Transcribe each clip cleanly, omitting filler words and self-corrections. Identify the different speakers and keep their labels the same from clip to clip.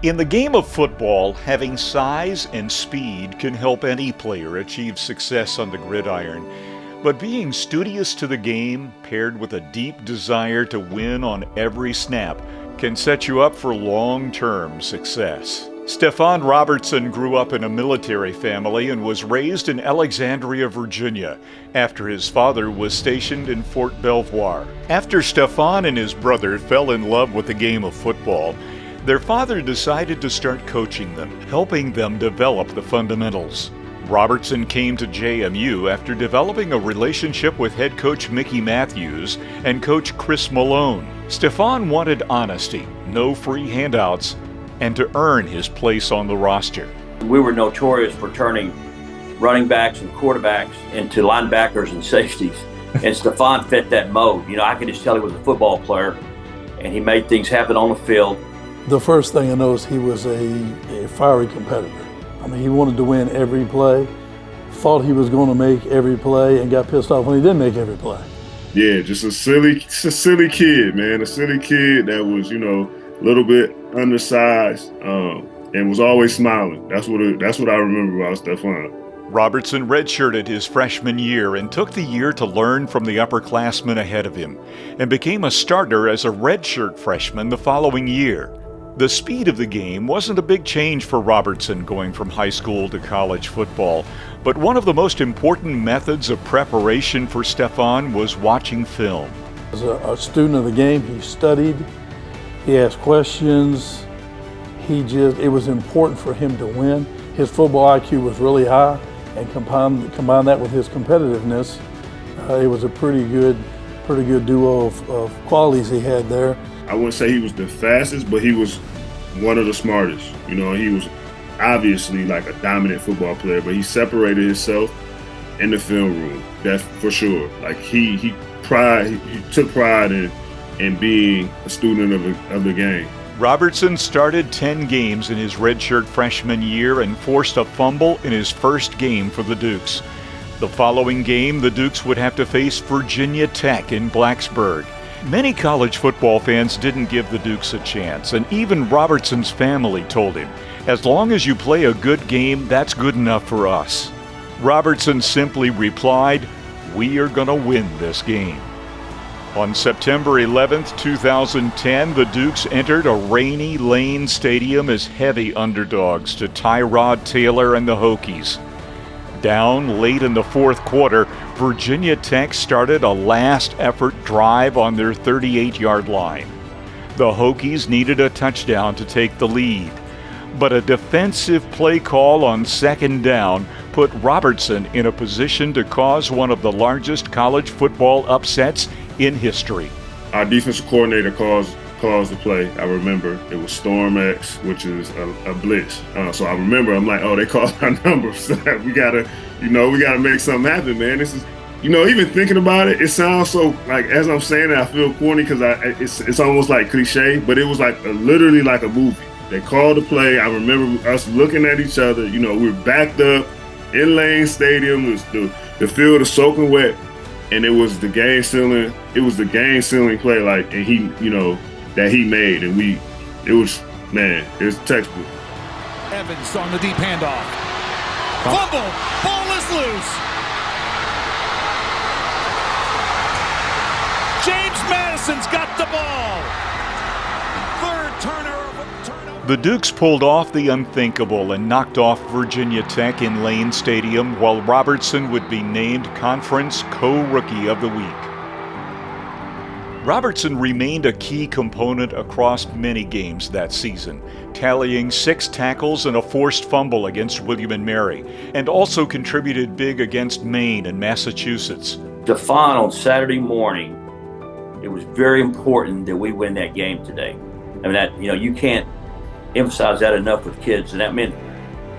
Speaker 1: In the game of football, having size and speed can help any player achieve success on the gridiron. But being studious to the game, paired with a deep desire to win on every snap, can set you up for long-term success. Stephon Robertson grew up in a military family and was raised in Alexandria, Virginia, after his father was stationed in Fort Belvoir. After Stephon and his brother fell in love with the game of football, their father decided to start coaching them, helping them develop the fundamentals. Robertson came to JMU after developing a relationship with head coach Mickey Matthews and coach Chris Malone. Stephon wanted honesty, no free handouts, and to earn his place on the roster.
Speaker 2: We were notorious for turning running backs and quarterbacks into linebackers and safeties, and Stephon fit that mold. I could just tell he was a football player, and he made things happen on the field.
Speaker 3: The first thing I noticed, he was a fiery competitor. He wanted to win every play, thought he was going to make every play, and got pissed off when he didn't make every play.
Speaker 4: Yeah, just a silly kid, man. A silly kid that was, a little bit undersized, and was always smiling. That's what I remember about Stephon.
Speaker 1: Robertson redshirted his freshman year and took the year to learn from the upperclassmen ahead of him, and became a starter as a redshirt freshman the following year. The speed of the game wasn't a big change for Robertson going from high school to college football, but one of the most important methods of preparation for Stephon was watching film.
Speaker 3: As a student of the game, he studied, he asked questions, it was important for him to win. His football IQ was really high, and combine that with his competitiveness, it was a pretty good duo of qualities he had there.
Speaker 4: I wouldn't say he was the fastest, but he was one of the smartest. He was obviously like a dominant football player, but he separated himself in the film room, that's for sure. Like he took pride in being a student of the game.
Speaker 1: Robertson started 10 games in his redshirt freshman year and forced a fumble in his first game for the Dukes. The following game, the Dukes would have to face Virginia Tech in Blacksburg. Many college football fans didn't give the Dukes a chance, and even Robertson's family told him, "As long as you play a good game, that's good enough for us." Robertson simply replied, "We are going to win this game." On September 11, 2010, the Dukes entered a rainy Lane Stadium as heavy underdogs to Tyrod Taylor and the Hokies. Down late in the fourth quarter, Virginia Tech started a last-effort drive on their 38-yard line. The Hokies needed a touchdown to take the lead, but a defensive play call on second down put Robertson in a position to cause one of the largest college football upsets in history.
Speaker 4: Our defensive coordinator calls the play. I remember it was Storm X, which is a blitz. So I remember, I'm like, oh, they called our number. So we gotta make something happen, man. This is, even thinking about it, it sounds so like, as I'm saying it, I feel corny because it's almost like cliche, but it was like literally like a movie. They called the play. I remember us looking at each other. We're backed up in Lane Stadium. It was the field is soaking wet, and it was the game sealing. It was the game sealing play, and he, that he made, and it was textbook.
Speaker 5: Evans on the deep handoff. Fumble, ball is loose. James Madison's got the ball. Third turnover.
Speaker 1: The Dukes pulled off the unthinkable and knocked off Virginia Tech in Lane Stadium, while Robertson would be named Conference Co-Rookie of the Week. Robertson remained a key component across many games that season, tallying 6 tackles and a forced fumble against William & Mary, and also contributed big against Maine and Massachusetts.
Speaker 2: Stephon on Saturday morning, it was very important that we win that game today. You can't emphasize that enough with kids, and that meant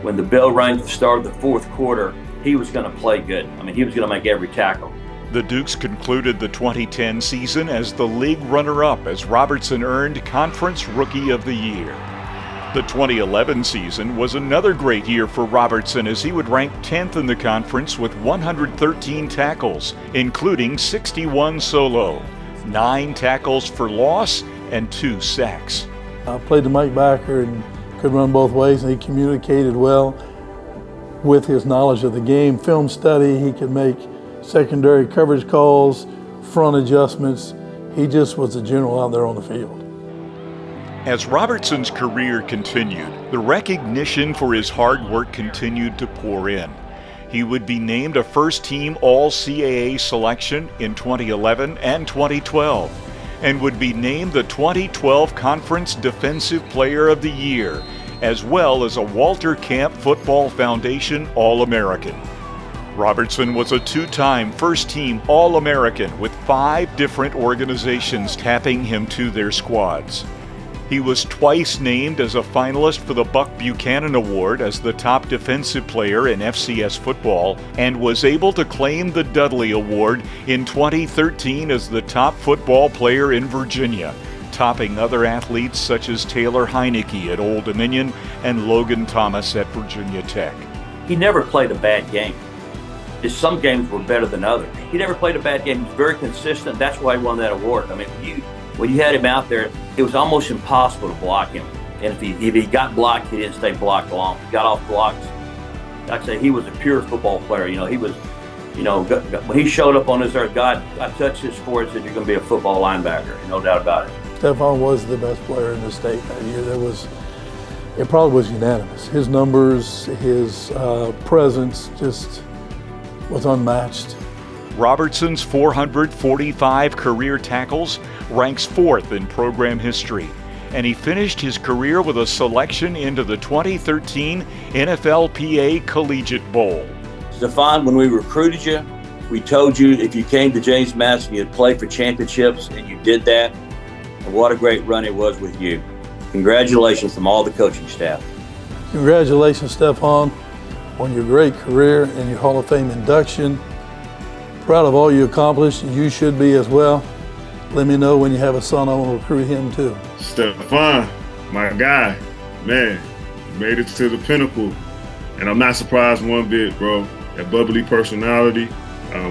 Speaker 2: when the bell rang at the start of the fourth quarter, he was going to play good. He was going to make every tackle.
Speaker 1: The Dukes concluded the 2010 season as the league runner-up as Robertson earned Conference Rookie of the Year. The 2011 season was another great year for Robertson as he would rank 10th in the conference with 113 tackles, including 61 solo, 9 tackles for loss, and 2 sacks.
Speaker 3: I played the Mike backer and could run both ways, and he communicated well with his knowledge of the game. Film study, he could make secondary coverage calls, front adjustments. He just was a general out there on the field.
Speaker 1: As Robertson's career continued, the recognition for his hard work continued to pour in. He would be named a first-team All-CAA selection in 2011 and 2012, and would be named the 2012 Conference Defensive Player of the Year, as well as a Walter Camp Football Foundation All-American. Robertson was a two-time first-team All-American with 5 different organizations tapping him to their squads. He was twice named as a finalist for the Buck Buchanan Award as the top defensive player in FCS football, and was able to claim the Dudley Award in 2013 as the top football player in Virginia, topping other athletes such as Taylor Heineke at Old Dominion and Logan Thomas at Virginia Tech.
Speaker 2: He never played a bad game. Just some games were better than others. He never played a bad game. He was very consistent. That's why he won that award. I mean, when you had him out there, it was almost impossible to block him. And if he got blocked, he didn't stay blocked long. He got off blocks. Like I say, he was a pure football player. You know, he was, you know, when he showed up on this earth, God touched his forehead and said, "You're going to be a football linebacker." No doubt about it.
Speaker 3: Stephon was the best player in the state that year. It probably was unanimous. His numbers, his presence just was unmatched.
Speaker 1: Robertson's 445 career tackles ranks 4th in program history, and he finished his career with a selection into the 2013 NFLPA Collegiate Bowl.
Speaker 2: Stephon, when we recruited you, we told you if you came to James Madison, you'd play for championships, and you did that. And what a great run it was with you. Congratulations from all the coaching staff.
Speaker 3: Congratulations, Stephon, on your great career and your Hall of Fame induction. Proud of all you accomplished. You should be as well. Let me know when you have a son. I want to recruit him too.
Speaker 4: Stephon, my guy, man, made it to the pinnacle. And I'm not surprised one bit, bro. That bubbly personality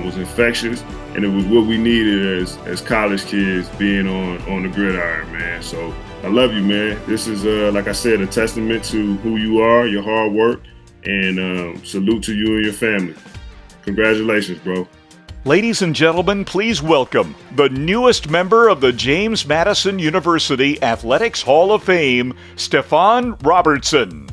Speaker 4: was infectious, and it was what we needed as college kids being on the gridiron, man. So I love you, man. This is, like I said, a testament to who you are, your hard work, and salute to you and your family. Congratulations, bro.
Speaker 1: Ladies and gentlemen, please welcome the newest member of the James Madison University Athletics Hall of Fame, Stephon Robertson.